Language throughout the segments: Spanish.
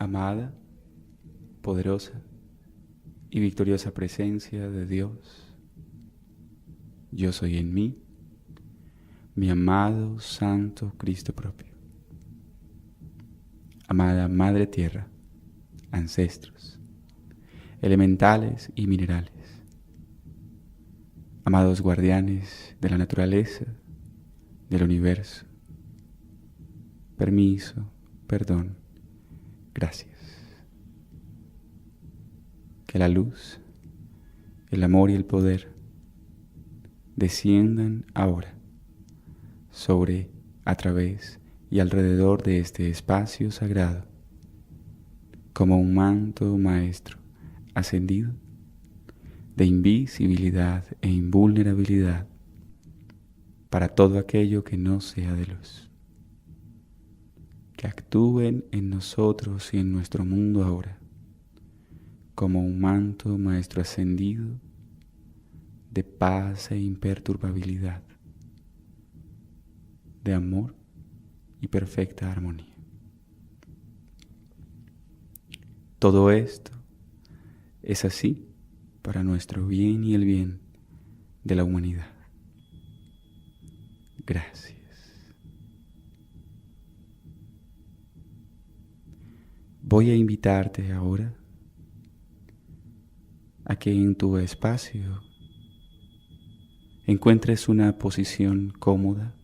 Amada, poderosa y victoriosa presencia de Dios, yo soy en mí, mi amado Santo Cristo propio. Amada Madre Tierra, ancestros, elementales y minerales, amados guardianes de la naturaleza, del universo, permiso, perdón, gracias. Que la luz, el amor y el poder desciendan ahora sobre, a través y alrededor de este espacio sagrado, como un manto maestro ascendido de invisibilidad e invulnerabilidad para todo aquello que no sea de luz. Que actúen en nosotros y en nuestro mundo ahora como un manto maestro ascendido de paz e imperturbabilidad, de amor y perfecta armonía. Todo esto es así para nuestro bien y el bien de la humanidad. Gracias. Voy a invitarte ahora a que en tu espacio encuentres una posición cómoda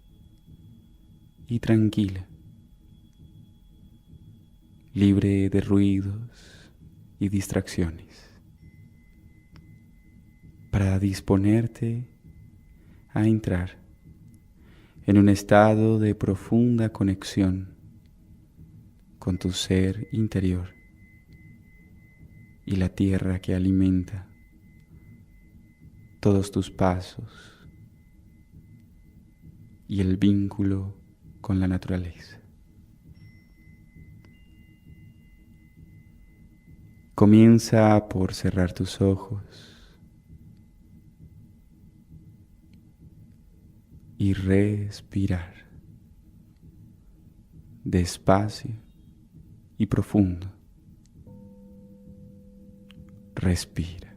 y tranquila, libre de ruidos y distracciones, para disponerte a entrar en un estado de profunda conexión con tu ser interior y la tierra que alimenta todos tus pasos y el vínculo con la naturaleza. Comienza por cerrar tus ojos y respirar despacio y profundo. Respira.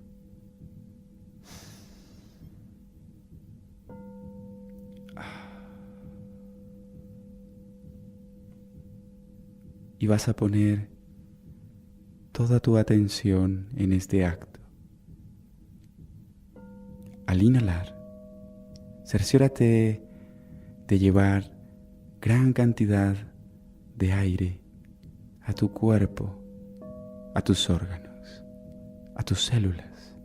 Y vas a poner toda tu atención en este acto. Al inhalar, cerciórate de llevar gran cantidad de aire a tu cuerpo, a tus órganos, a tus células.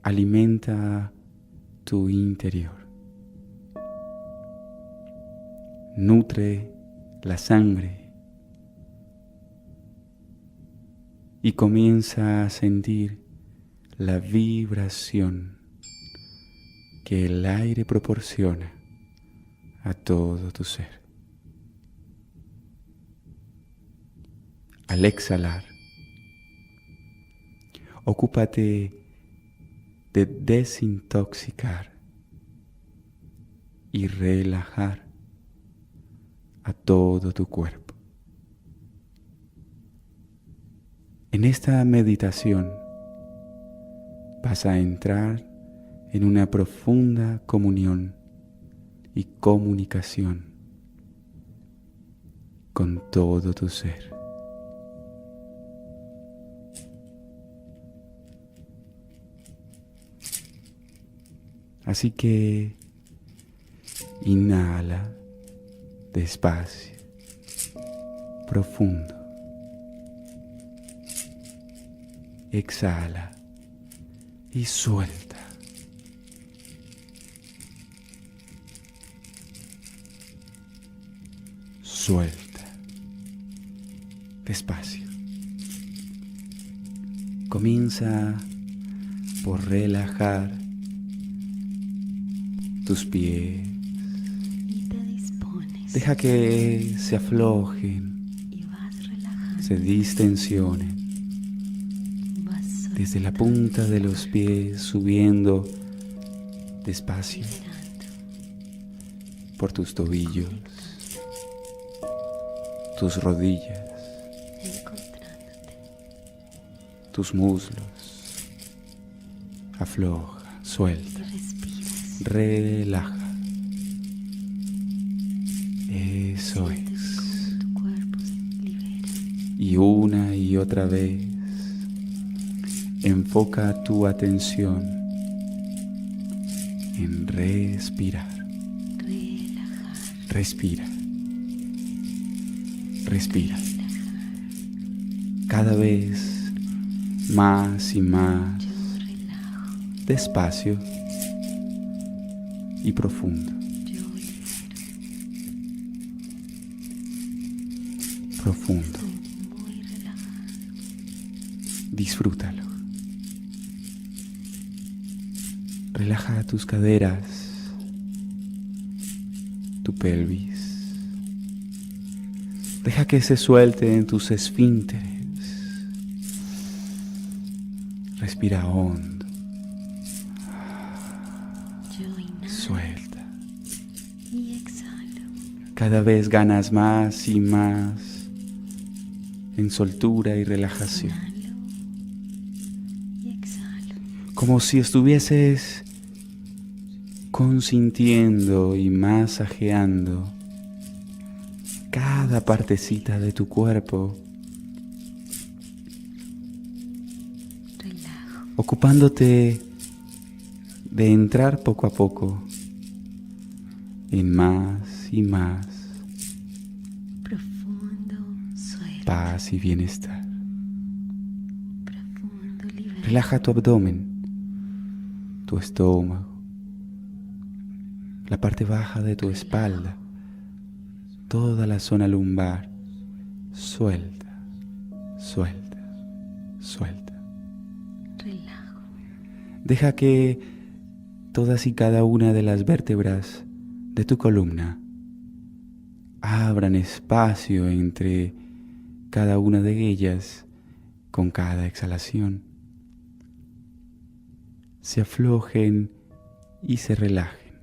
Alimenta tu interior. Nutre la sangre y comienza a sentir la vibración que el aire proporciona a todo tu ser. Al exhalar, ocúpate de desintoxicar y relajar a todo tu cuerpo. En esta meditación vas a entrar en una profunda comunión y comunicación con todo tu ser. Así que inhala despacio, profundo. Exhala y suelta. Suelta. Despacio. Comienza por relajar tus pies. Deja que se aflojen, se distensionen desde la punta de los pies, subiendo despacio por tus tobillos, tus rodillas, encontrándote. tus muslos. Afloja, suelta, Respiras. relaja. Eso Sientes es. cómo tu cuerpo se libera. Y una y otra vez, enfoca tu atención en respirar. Relajar. Respira. Respira. Relajar. Cada vez más y más Yo relajo. despacio y profundo. Yo libero. Profundo. Estoy muy relajado. Disfrútalo. Relaja tus caderas, tu pelvis. Deja que se suelten tus esfínteres. Respira hondo. Yo inhalo Suelta. y exhalo. Cada vez ganas más y más en soltura y relajación. Inhalo y exhalo. Como si estuvieses consintiendo y masajeando cada partecita de tu cuerpo, Relajo. ocupándote de entrar poco a poco en más y más Profundo suelta. paz y bienestar. Profundo libera. Relaja tu abdomen, tu estómago, la parte baja de tu espalda, toda la zona lumbar. Suelta, suelta, suelta. Relajo. Deja que todas y cada una de las vértebras de tu columna abran espacio entre cada una de ellas con cada exhalación. Se aflojen y se relajen.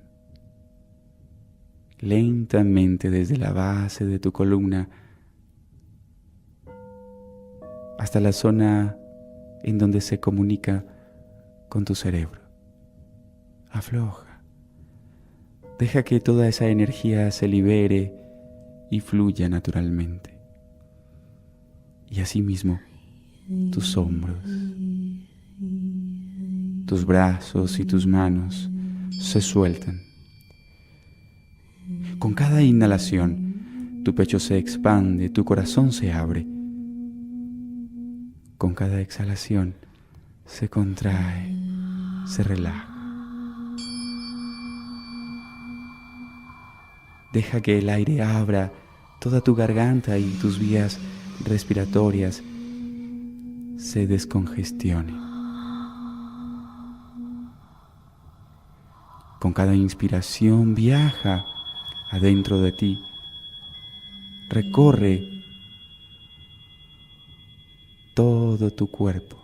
Lentamente desde la base de tu columna hasta la zona en donde se comunica con tu cerebro. Afloja. Deja que toda esa energía se libere y fluya naturalmente. Y asimismo, tus hombros, tus brazos y tus manos se sueltan. Con cada inhalación, tu pecho se expande, tu corazón se abre. Con cada exhalación, se contrae, se relaja. Deja que el aire abra toda tu garganta y tus vías respiratorias se descongestionen. Con cada inspiración viaja adentro de ti, recorre todo tu cuerpo.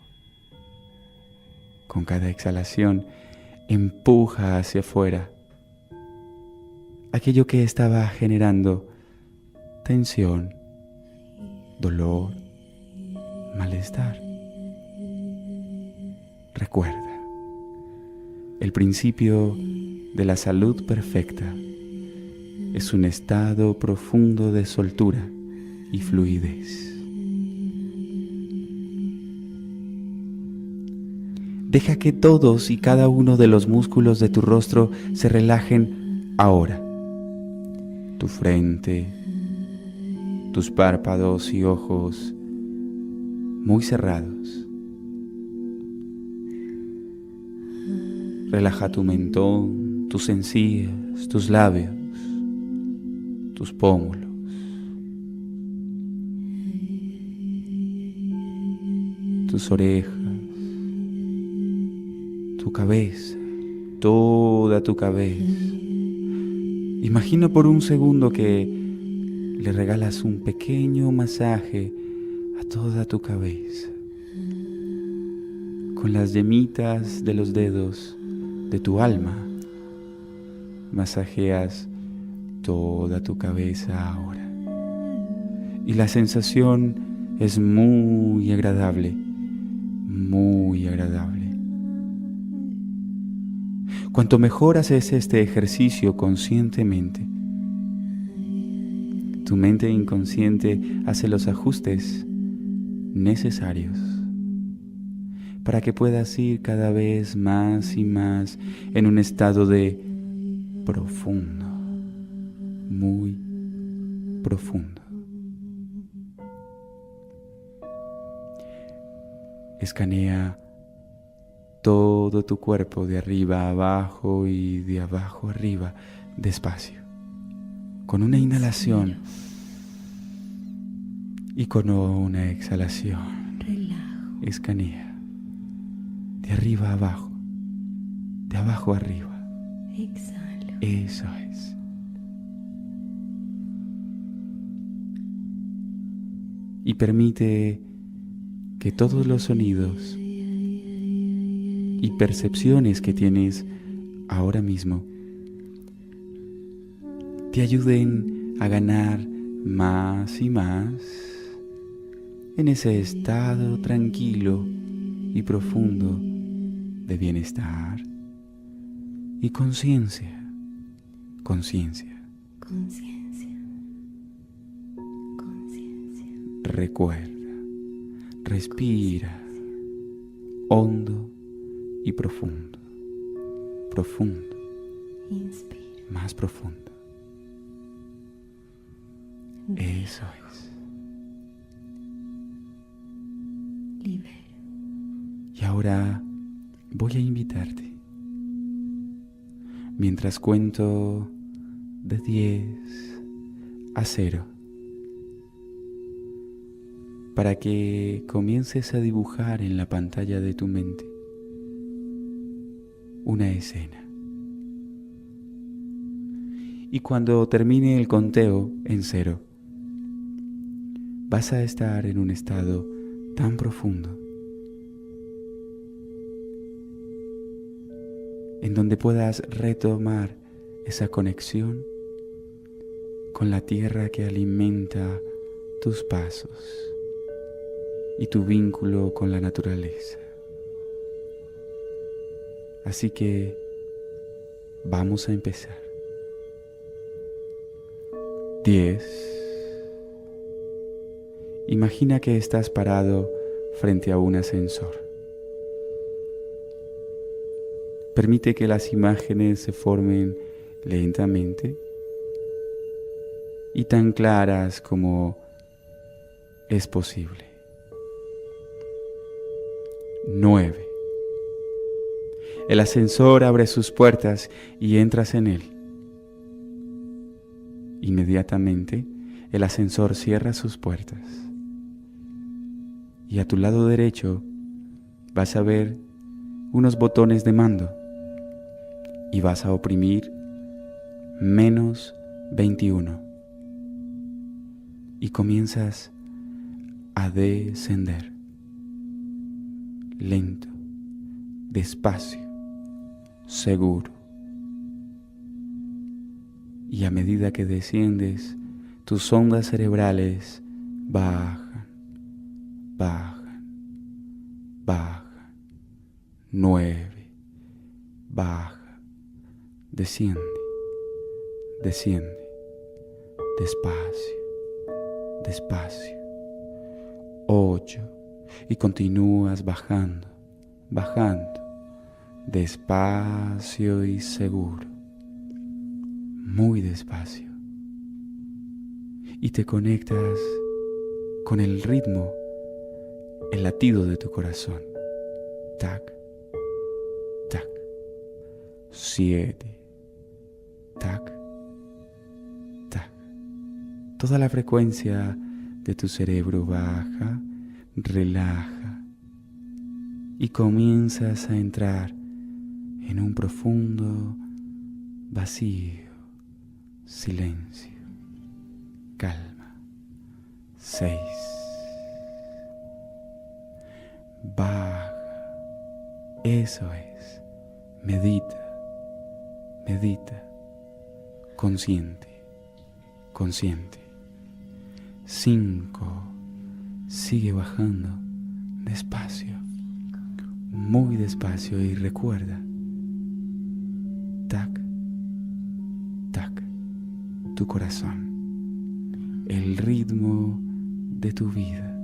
Con cada exhalación empuja hacia afuera aquello que estaba generando tensión, dolor, malestar. Recuerda, el principio de la salud perfecta es un estado profundo de soltura y fluidez. Deja que todos y cada uno de los músculos de tu rostro se relajen ahora. Tu frente, tus párpados y ojos muy cerrados. Relaja tu mentón, tus encías, tus labios, tus pómulos. Tus orejas, tu cabeza, toda tu cabeza. Imagina por un segundo que le regalas un pequeño masaje a toda tu cabeza. Con las yemitas de los dedos de tu alma, masajeas toda tu cabeza ahora. Y la sensación es muy agradable, muy agradable. Cuanto mejor haces este ejercicio conscientemente, tu mente inconsciente hace los ajustes necesarios para que puedas ir cada vez más y más en un estado de profundo, muy profundo. Escanea todo tu cuerpo de arriba a abajo y de abajo a arriba, despacio, con una inhalación y con una exhalación. Relajo. Escanea de arriba a abajo, de abajo a arriba. Exhalo. Eso es. Y permite que todos los sonidos y percepciones que tienes ahora mismo te ayuden a ganar más y más en ese estado tranquilo y profundo de bienestar y conciencia. Conciencia. Conciencia. Conciencia. Recuerda, respira hondo y profundo, profundo, Inspiro. más profundo. Eso es. Libero. Y ahora voy a invitarte, mientras cuento de 10 a 0, para que comiences a dibujar en la pantalla de tu mente una escena. Y cuando termine el conteo en 0, vas a estar en un estado tan profundo en donde puedas retomar esa conexión con la tierra que alimenta tus pasos y tu vínculo con la naturaleza. Así que vamos a empezar. 10. Imagina que estás parado frente a un ascensor. Permite que las imágenes se formen lentamente y tan claras como es posible. 9. El ascensor abre sus puertas y entras en él. Inmediatamente, el ascensor cierra sus puertas. Y a tu lado derecho vas a ver unos botones de mando y vas a oprimir -21 y comienzas a descender, lento, despacio, seguro. Y a medida que desciendes, tus ondas cerebrales bajan, bajan, bajan. 9, baja, desciende, desciende, despacio, despacio. 8, y continúas bajando, bajando, despacio y seguro, muy despacio. Y te conectas con el ritmo, el latido de tu corazón. Tac, tac. 7, tac, tac. Toda la frecuencia de tu cerebro baja, relaja y comienzas a entrar en un profundo vacío, silencio, calma. 6, baja. Eso es. Medita, medita, consciente, consciente. 5. Sigue bajando despacio, muy despacio, y recuerda, tac, tac, tu corazón, el ritmo de tu vida,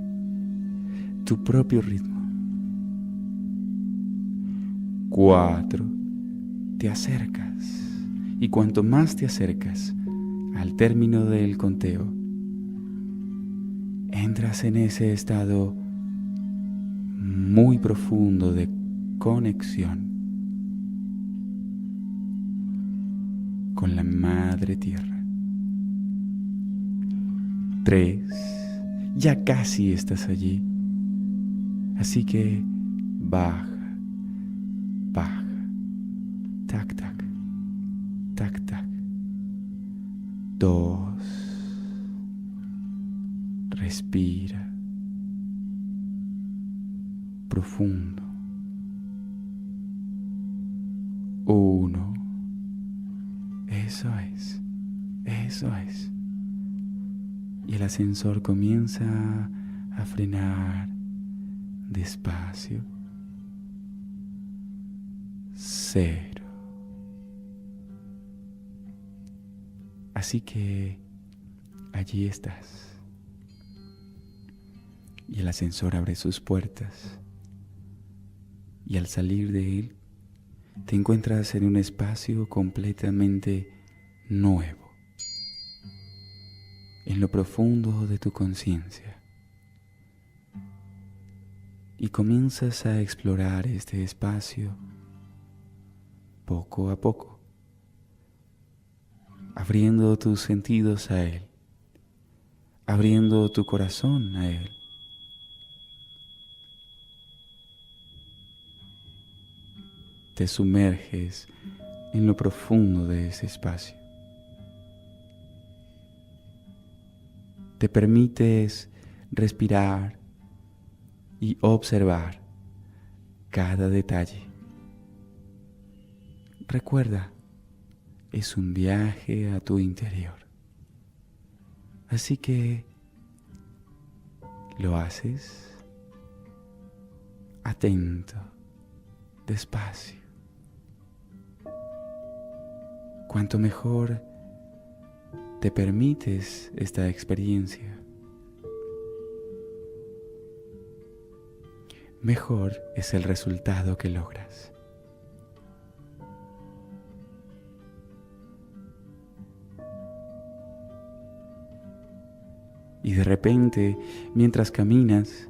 tu propio ritmo. 4. Te acercas, y cuanto más te acercas al término del conteo, entras en ese estado muy profundo de conexión con la Madre Tierra. 3. Ya casi estás allí, así que baja, baja, tac, tac, tac, tac. 2. Respira profundo. 1. Eso es, eso es. Y el ascensor comienza a frenar despacio. 0. Así que allí estás. Y el ascensor abre sus puertas. Y al salir de él, te encuentras en un espacio completamente nuevo, en lo profundo de tu conciencia. Y comienzas a explorar este espacio poco a poco, abriendo tus sentidos a él, abriendo tu corazón a él. Te sumerges en lo profundo de ese espacio. Te permites respirar y observar cada detalle. Recuerda, es un viaje a tu interior. Así que lo haces atento, despacio. Cuanto mejor te permites esta experiencia, mejor es el resultado que logras. Y de repente, mientras caminas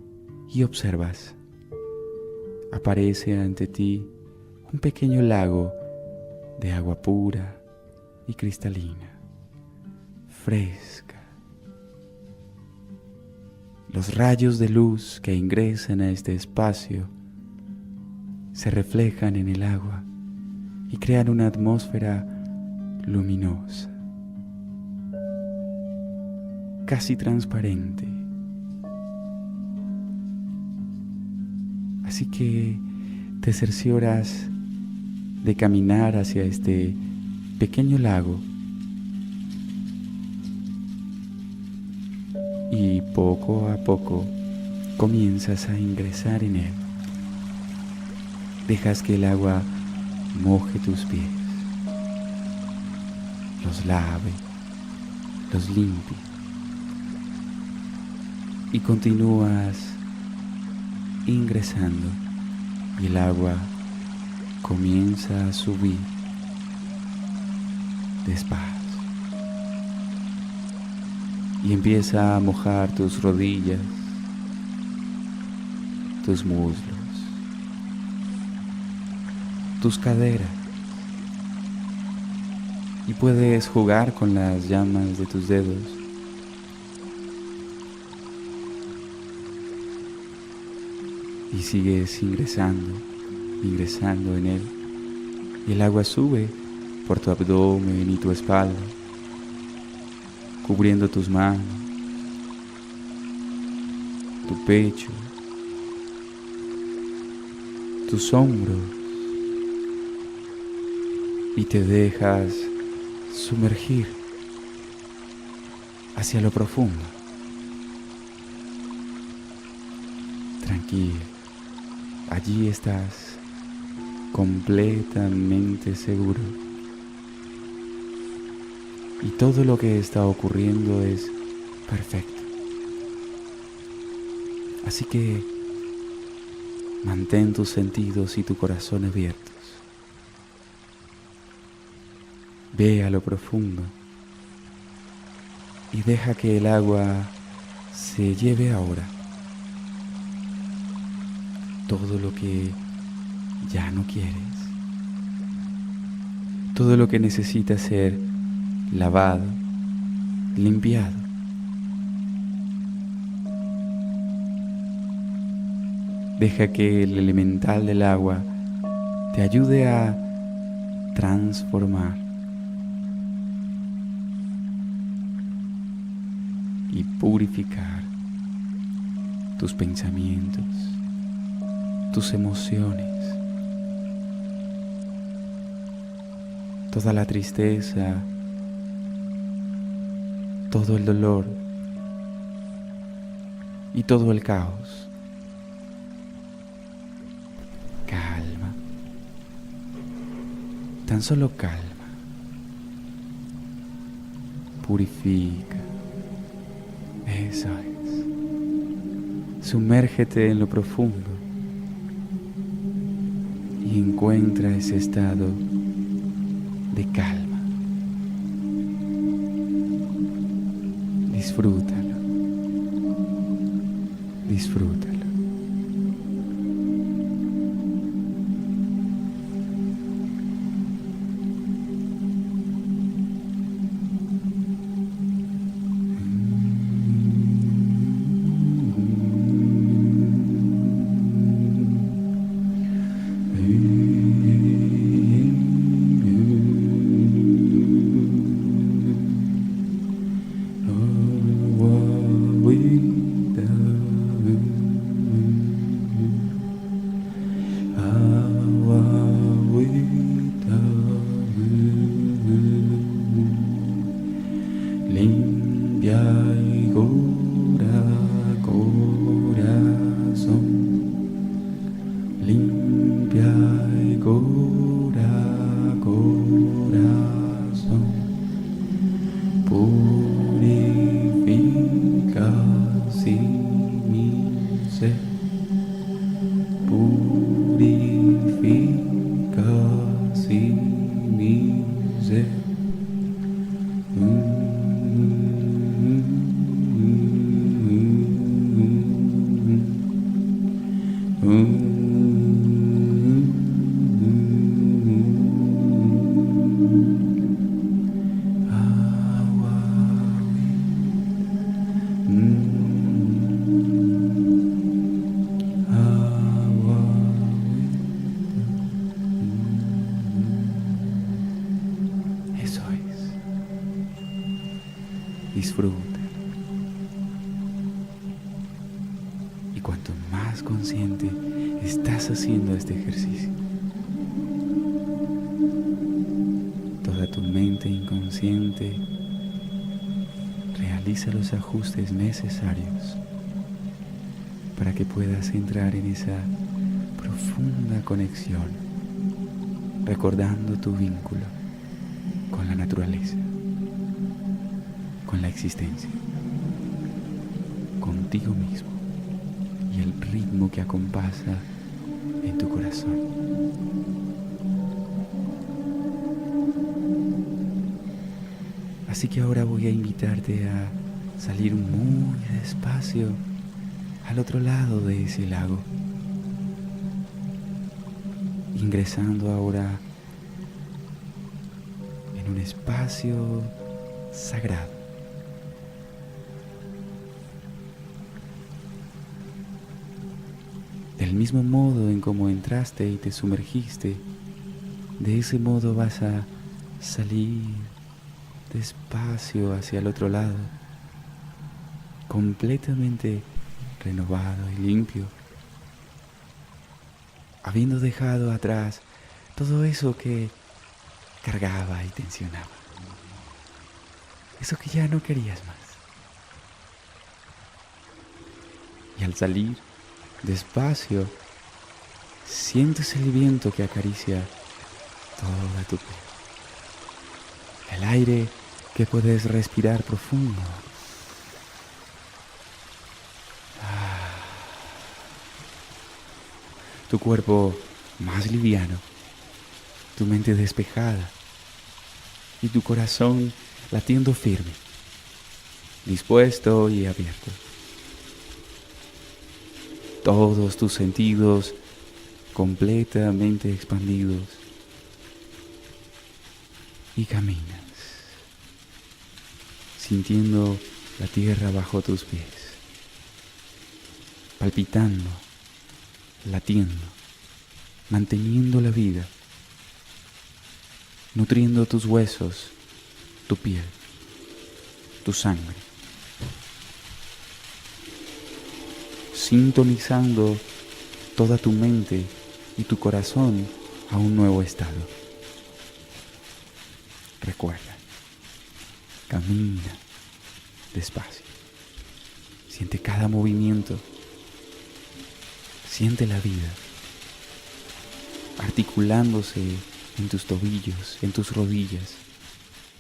y observas, aparece ante ti un pequeño lago de agua pura y cristalina, fresca. Los rayos de luz que ingresan a este espacio se reflejan en el agua y crean una atmósfera luminosa, casi transparente. Así que te cercioras de caminar hacia este pequeño lago y poco a poco comienzas a ingresar en él. Dejas que el agua moje tus pies, los lave, los limpie y continúas ingresando y el agua comienza a subir despacio y empieza a mojar tus rodillas, tus muslos, tus caderas, y puedes jugar con las llamas de tus dedos y sigues ingresando en él, y el agua sube por tu abdomen y tu espalda, cubriendo tus manos, tu pecho, tus hombros, y te dejas sumergir hacia lo profundo, tranquilo. Allí estás completamente seguro. Y todo lo que está ocurriendo es perfecto. Así que mantén tus sentidos y tu corazón abiertos. Ve a lo profundo y deja que el agua se lleve ahora todo lo que ya no quieres, todo lo que necesita ser lavado, limpiado. Deja que el elemental del agua te ayude a transformar y purificar tus pensamientos, tus emociones, toda la tristeza, todo el dolor y todo el caos. Calma, tan solo calma, purifica, eso es. Sumérgete en lo profundo y encuentra ese estado de calma. Disfrútalo, disfrútalo. Limpia y cura corazón, limpia y cura corazón, purifica así mi ser, purifica así mi ser. Eso es. Disfruta. Y cuanto más consciente estás haciendo este ejercicio, toda tu mente inconsciente realiza los ajustes necesarios para que puedas entrar en esa profunda conexión, recordando tu vínculo con la naturaleza, con la existencia, contigo mismo y el ritmo que acompasa en tu corazón. Así que ahora voy a invitarte a salir muy despacio al otro lado de ese lago, ingresando ahora en un espacio sagrado. Del mismo modo en cómo entraste y te sumergiste, de ese modo vas a salir despacio hacia el otro lado, completamente renovado y limpio, habiendo dejado atrás todo eso que cargaba y tensionaba, eso que ya no querías más. Y al salir Despacio, sientes el viento que acaricia toda tu piel. El aire que puedes respirar profundo. Tu cuerpo más liviano, tu mente despejada y tu corazón latiendo firme, dispuesto y abierto. Todos tus sentidos completamente expandidos y caminas, sintiendo la tierra bajo tus pies, palpitando, latiendo, manteniendo la vida, nutriendo tus huesos, tu piel, tu sangre, sintonizando toda tu mente y tu corazón a un nuevo estado. Recuerda, camina despacio, siente cada movimiento, siente la vida articulándose en tus tobillos, en tus rodillas,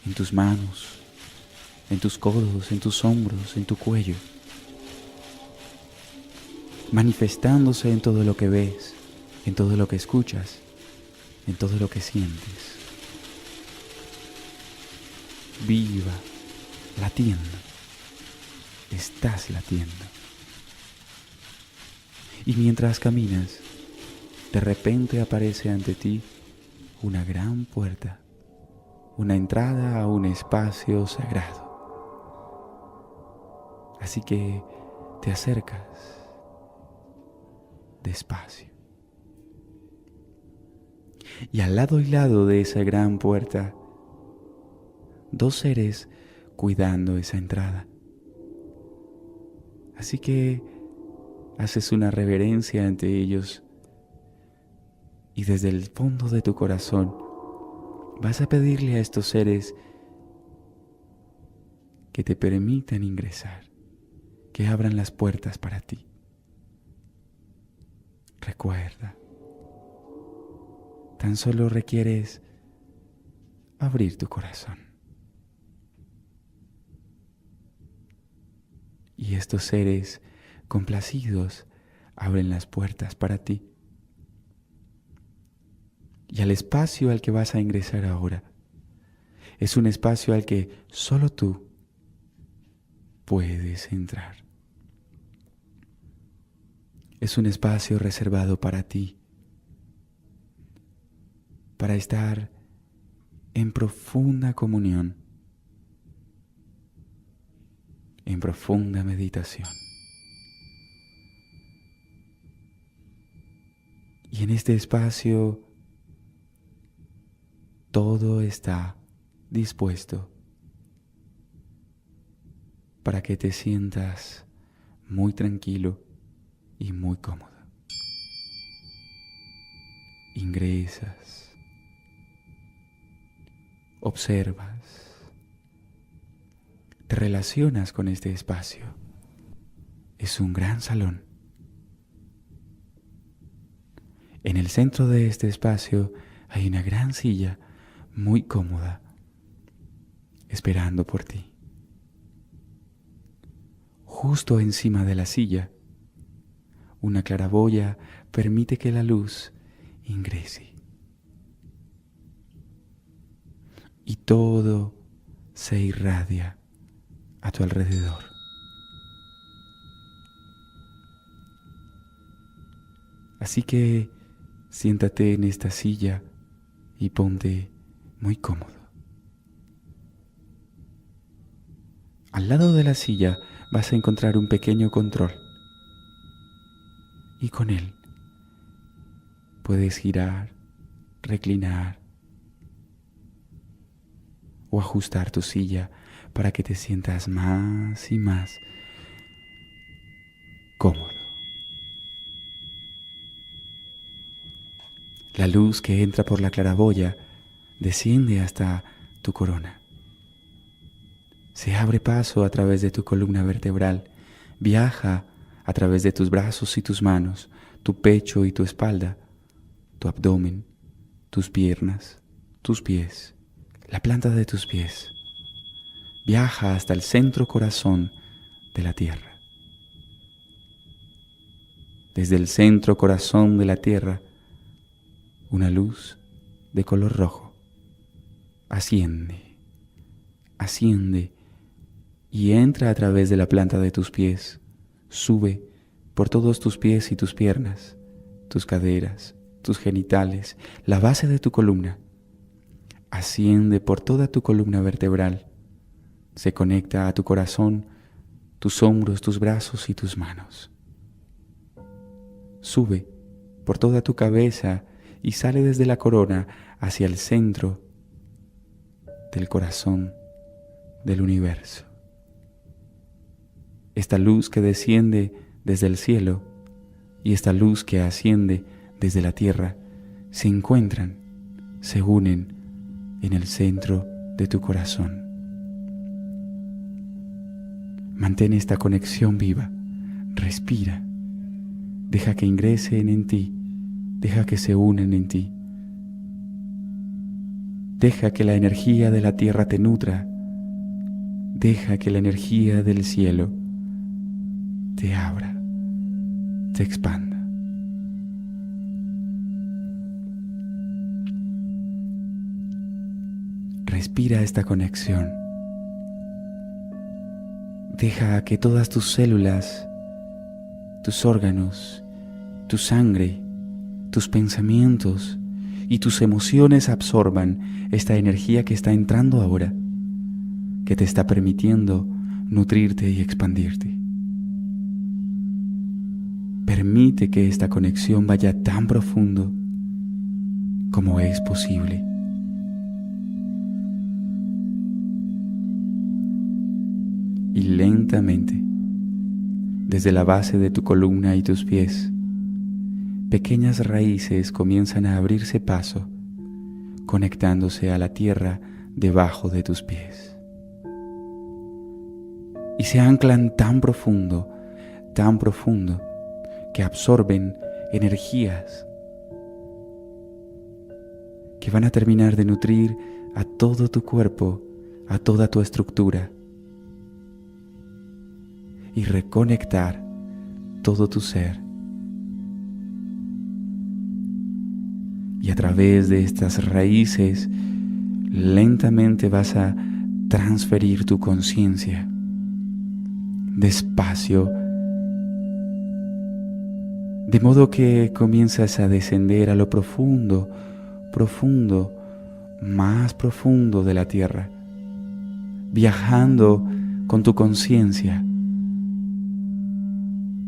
en tus manos, en tus codos, en tus hombros, en tu cuello, manifestándose en todo lo que ves, en todo lo que escuchas, en todo lo que sientes. Viva, latiendo, estás latiendo. Y mientras caminas, de repente aparece ante ti una gran puerta, una entrada a un espacio sagrado. Así que te acercas despacio. Y al lado y lado de esa gran puerta, dos seres cuidando esa entrada. Así que haces una reverencia ante ellos y desde el fondo de tu corazón vas a pedirle a estos seres que te permitan ingresar, que abran las puertas para ti. Recuerda, tan solo requieres abrir tu corazón. Y estos seres complacidos abren las puertas para ti. Y al espacio al que vas a ingresar ahora es un espacio al que solo tú puedes entrar. Es un espacio reservado para ti, para estar en profunda comunión, en profunda meditación. Y en este espacio todo está dispuesto para que te sientas muy tranquilo y muy cómodo. Ingresas, observas, te relacionas con este espacio. Es un gran salón. En el centro de este espacio hay una gran silla muy cómoda, esperando por ti. Justo encima de la silla, una claraboya permite que la luz ingrese. Y todo se irradia a tu alrededor. Así que siéntate en esta silla y ponte muy cómodo. Al lado de la silla vas a encontrar un pequeño control y con él puedes girar, reclinar o ajustar tu silla para que te sientas más y más cómodo. La luz que entra por la claraboya desciende hasta tu corona. Se abre paso a través de tu columna vertebral, viaja a través de tus brazos y tus manos, tu pecho y tu espalda, tu abdomen, tus piernas, tus pies, la planta de tus pies. Viaja hasta el centro corazón de la Tierra. Desde el centro corazón de la Tierra, una luz de color rojo asciende, asciende y entra a través de la planta de tus pies, sube por todos tus pies y tus piernas, tus caderas, tus genitales, la base de tu columna, asciende por toda tu columna vertebral, se conecta a tu corazón, tus hombros, tus brazos y tus manos. Sube por toda tu cabeza y sale desde la corona hacia el centro del corazón del universo. Esta luz que desciende desde el cielo y esta luz que asciende desde la tierra se encuentran, se unen en el centro de tu corazón. Mantén esta conexión viva, respira, deja que ingresen en ti, deja que se unen en ti. Deja que la energía de la tierra te nutra, deja que la energía del cielo te abra, te expanda. Respira esta conexión. Deja que todas tus células, tus órganos, tu sangre, tus pensamientos y tus emociones absorban esta energía que está entrando ahora, que te está permitiendo nutrirte y expandirte. Permite que esta conexión vaya tan profundo como es posible. Y lentamente, desde la base de tu columna y tus pies, pequeñas raíces comienzan a abrirse paso, conectándose a la tierra debajo de tus pies. Y se anclan tan profundo, que absorben energías que van a terminar de nutrir a todo tu cuerpo, a toda tu estructura, y reconectar todo tu ser. Y a través de estas raíces, lentamente vas a transferir tu conciencia, despacio, de modo que comienzas a descender a lo profundo, más profundo de la tierra, viajando con tu conciencia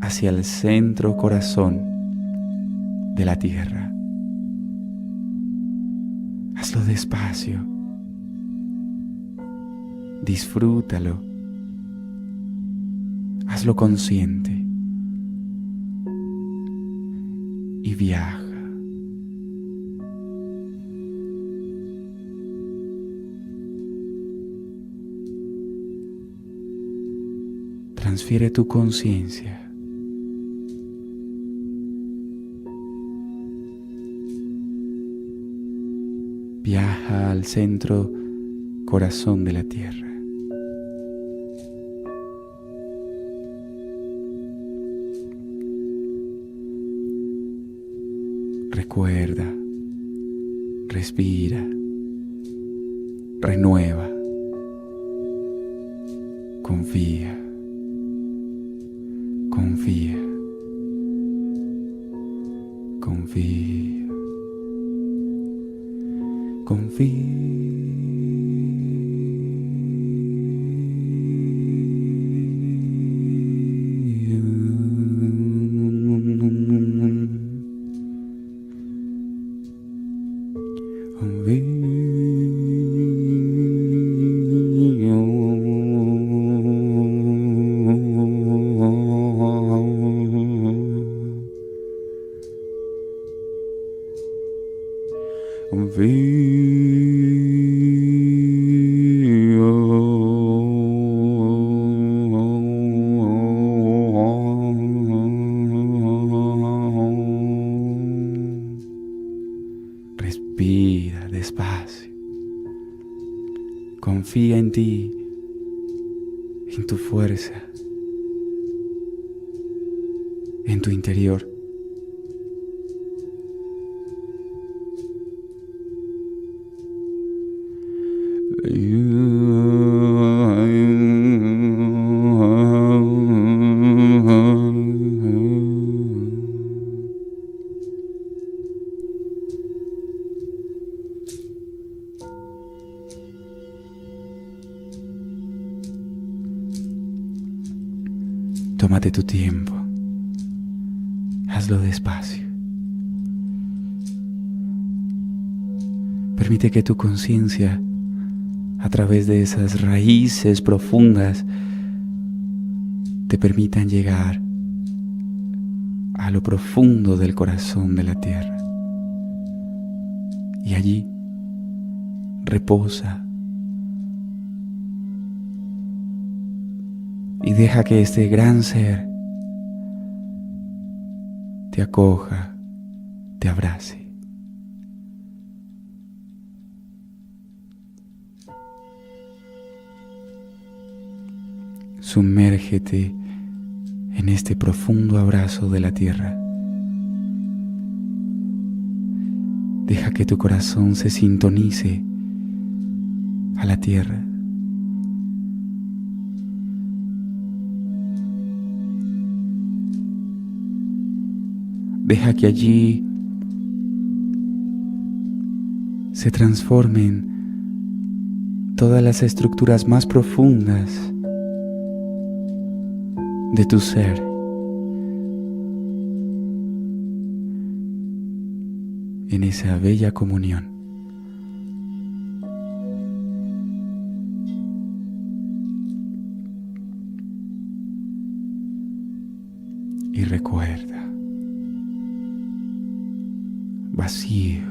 hacia el centro corazón de la tierra. Hazlo despacio, disfrútalo, hazlo consciente y viaja. Transfiere tu conciencia. Viaja al centro corazón de la tierra. Recuerda, respira, renueva, confía, confía, confía, confía. Confía en ti, en tu fuerza, en tu interior. Tómate tu tiempo, hazlo despacio. Permite que tu conciencia, a través de esas raíces profundas, te permitan llegar a lo profundo del corazón de la tierra. Y allí reposa y deja que este gran ser te acoja, te abrace. Sumérgete en este profundo abrazo de la tierra. Deja que tu corazón se sintonice a la tierra. Deja que allí se transformen todas las estructuras más profundas de tu ser. En esa bella comunión. Y recuerda, vacío,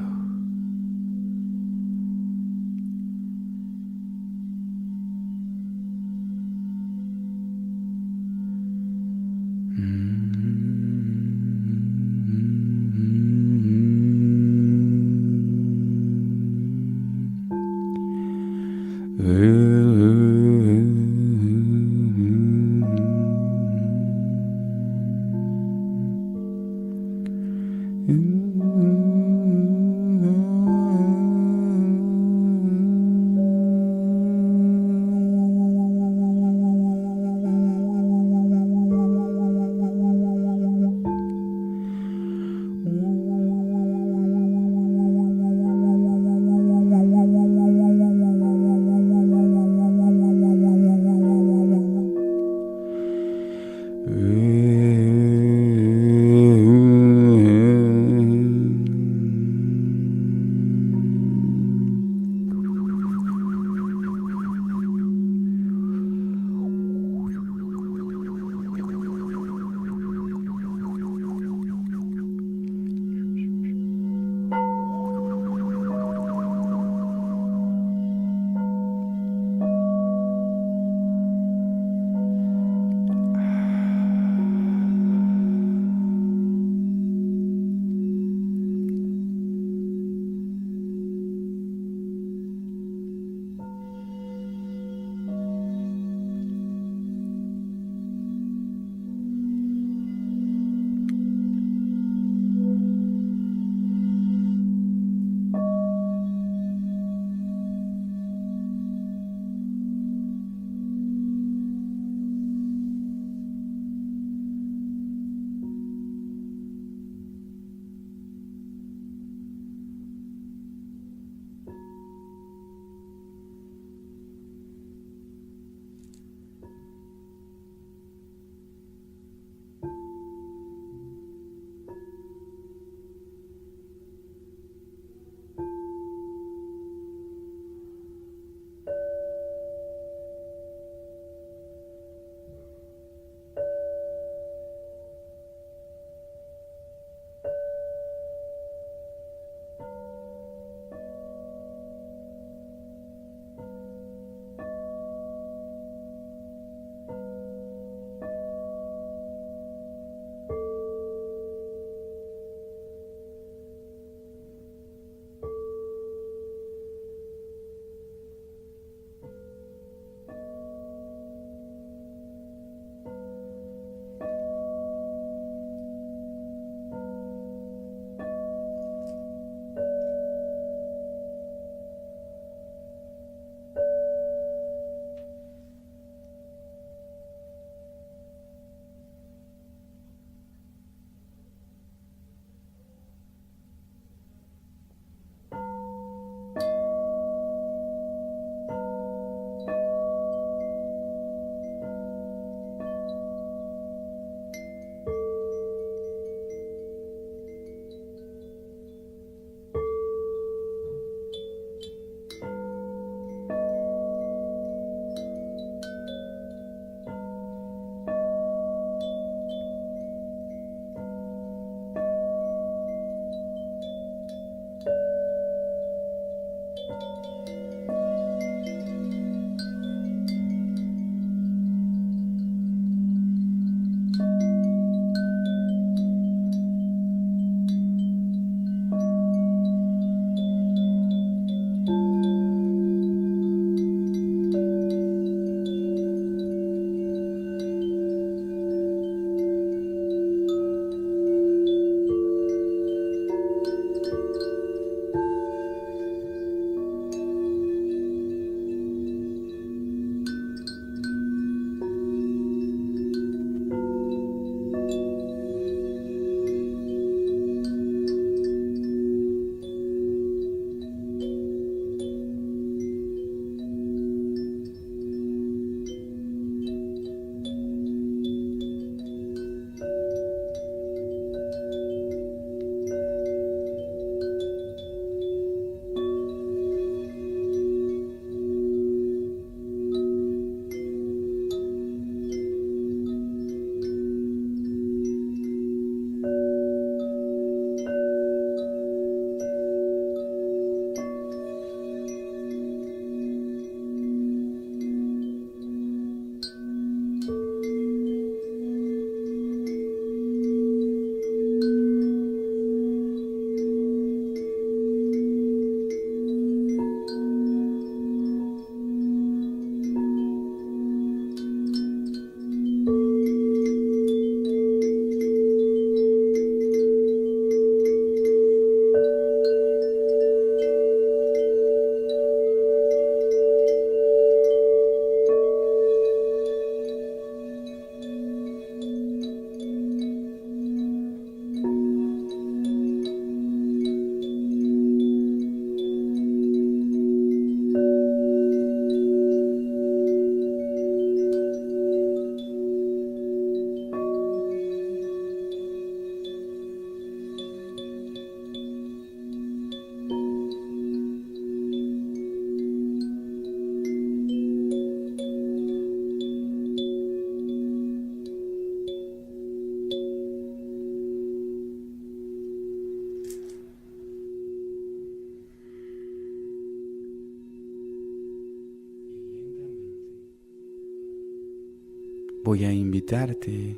voy a invitarte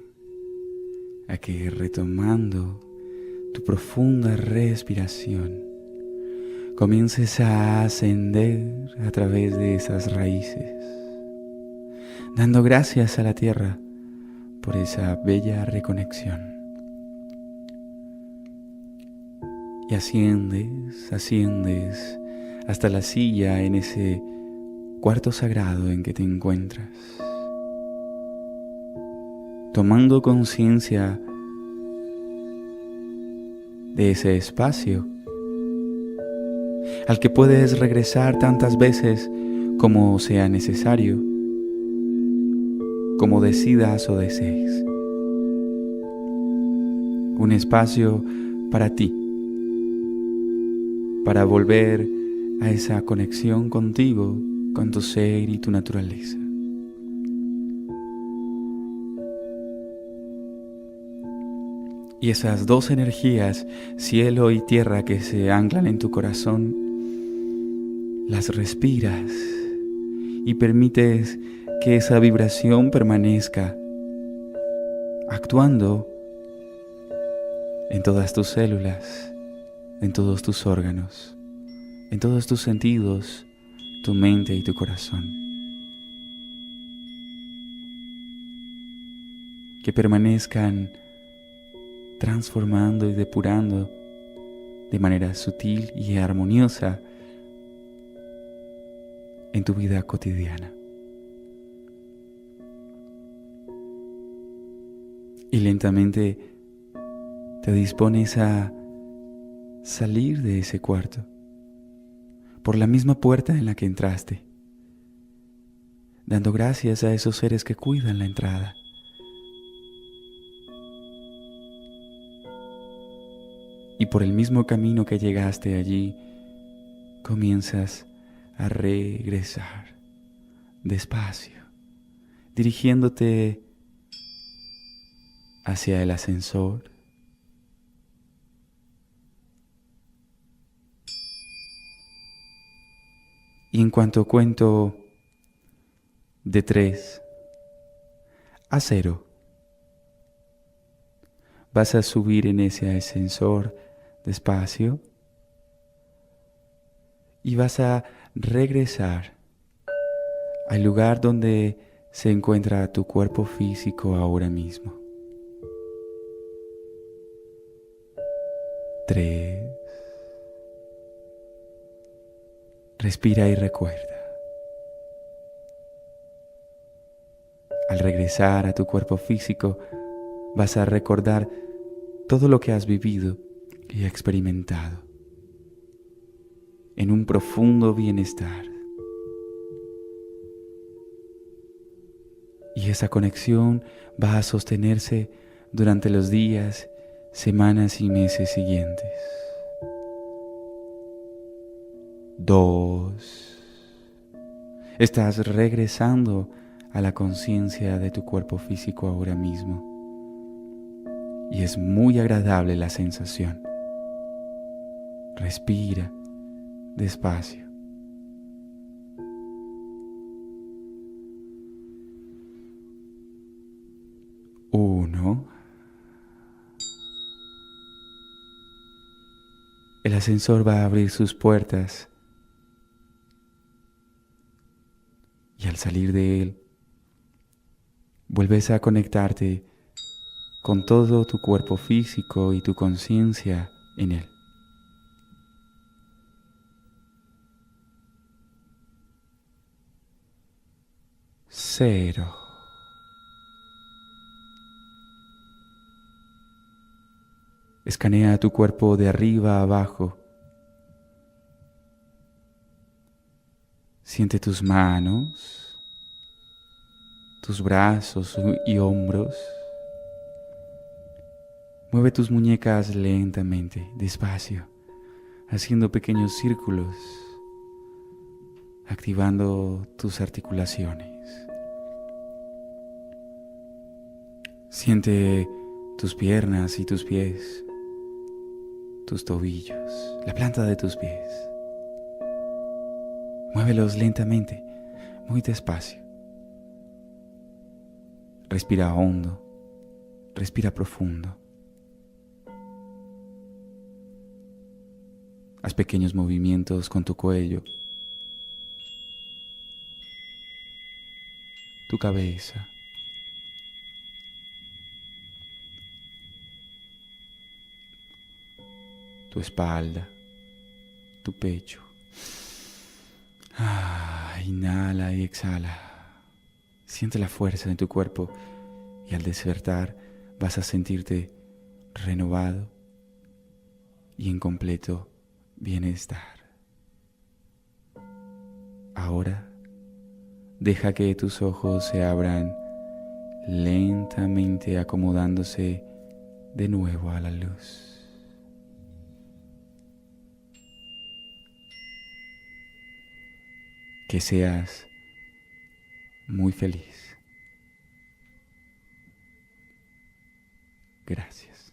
a que, retomando tu profunda respiración, comiences a ascender a través de esas raíces, dando gracias a la tierra por esa bella reconexión. Y asciendes hasta la silla en ese cuarto sagrado en que te encuentras, tomando conciencia de ese espacio al que puedes regresar tantas veces como sea necesario, como decidas o desees. Un espacio para ti, para volver a esa conexión contigo, con tu ser y tu naturaleza. Y esas dos energías, cielo y tierra, que se anclan en tu corazón, las respiras y permites que esa vibración permanezca actuando en todas tus células, en todos tus órganos, en todos tus sentidos, tu mente y tu corazón. Que permanezcan transformando y depurando de manera sutil y armoniosa en tu vida cotidiana. Y lentamente te dispones a salir de ese cuarto por la misma puerta en la que entraste, dando gracias a esos seres que cuidan la entrada. Y por el mismo camino que llegaste allí, comienzas a regresar despacio, dirigiéndote hacia el ascensor. Y en cuanto cuento de 3 a 0, vas a subir en ese ascensor despacio y vas a regresar al lugar donde se encuentra tu cuerpo físico ahora mismo. 3. Respira y recuerda. Al regresar a tu cuerpo físico, vas a recordar todo lo que has vivido y experimentado en un profundo bienestar. Y esa conexión va a sostenerse durante los días, semanas y meses siguientes. 2. Estás regresando a la conciencia de tu cuerpo físico ahora mismo. Y es muy agradable la sensación. Respira despacio. 1. El ascensor va a abrir sus puertas y al salir de él, vuelves a conectarte con todo tu cuerpo físico y tu conciencia en él. 0. Escanea tu cuerpo de arriba a abajo. Siente tus manos, tus brazos y hombros. Mueve tus muñecas lentamente, despacio, haciendo pequeños círculos, activando tus articulaciones. Siente tus piernas y tus pies, tus tobillos, la planta de tus pies. Muévelos lentamente, muy despacio. Respira hondo, respira profundo. Haz pequeños movimientos con tu cuello, tu cabeza, tu espalda, tu pecho. Inhala y exhala. Siente la fuerza en tu cuerpo y al despertar vas a sentirte renovado y en completo bienestar. Ahora deja que tus ojos se abran lentamente, acomodándose de nuevo a la luz. Que seas muy feliz. Gracias.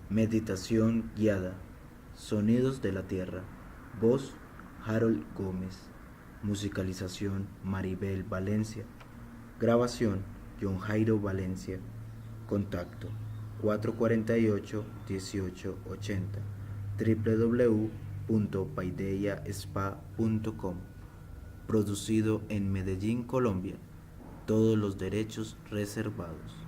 Meditación guiada. Sonidos de la Tierra. Voz: Harold Gómez. Musicalización: Maribel Valencia. Grabación: John Jairo Valencia. Contacto: 448-1880. www.paideyaspa.com. Producido en Medellín, Colombia. Todos los derechos reservados.